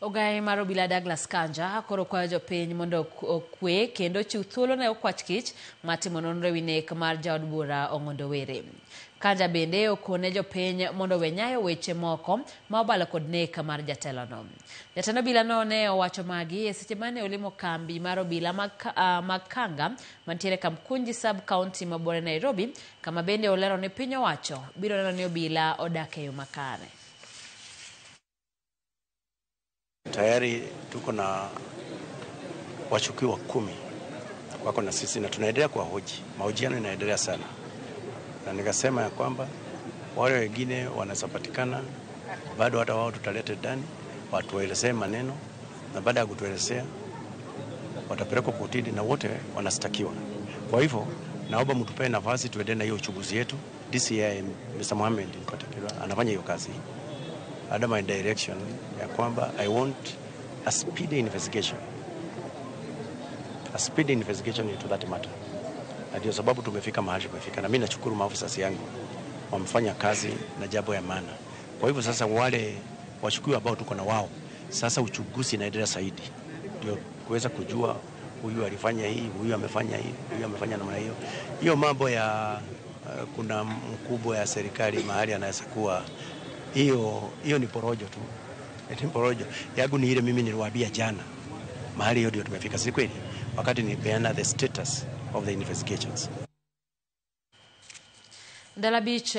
Ogai mar obila Douglas Kanja koro kwayo jopiny mondo okwe kendo chiw thuolo ne okwach kich matimo nonro ewi nek mar jaod bura Ong'ondo Were. Kanja bende okone jopiny mondo wenyayo weche moko ma obalo kod nek mar jatelono. Jatend obila no ne owacho magi e seche mane olimo kambi mar obila mag Kanga mantiere Kamkunji sub-county mabore Nairobi, kama bende olero ni piny owacho biro neno ni obila odak e yo makare. Tayari tuko na washukiwa 10 wako na sisi na tunaendelea kuwahoji. Mahojiano yanaendelea sana. Na nikasema ya kwamba wale wengine wanasapatikana bado hata wao tutalete ndani, watuelezee maneno, na baada ya kutuelezea watapelekwa kotini na wote wanastakiwa. Kwa hivyo naomba mtupe nafasi tuendelee na hiyo uchunguzi yetu. DCI Mr. Mohamed in particular anafanya hiyo kazi. Under my direction ya kwamba I want a speedy investigation. A speedy investigation into that matter. Na ndio sababu tumefika mahali tumefika, na mimi nashukuru maafisa yangu wamefanya kazi na jambo ya maana. Kwa hivyo sasa wale washukiwa ambao tuko na wao, sasa uchunguzi inaendelea zaidi. Ndio kuweza kujua huyu alifanya hii, huyu amefanya hii, huyu amefanya namna hiyo. Hiyo mambo ya kuna mkubwa ya serikali mahali anaweza kuwa hiyo ni porojo tu. Ni porojo. Yangu ni ile mimi niliwaambia jana. Mahali hiyo ndio tumefika, si kweli? Wakati nilipeana the status of the investigations. Ndala Beach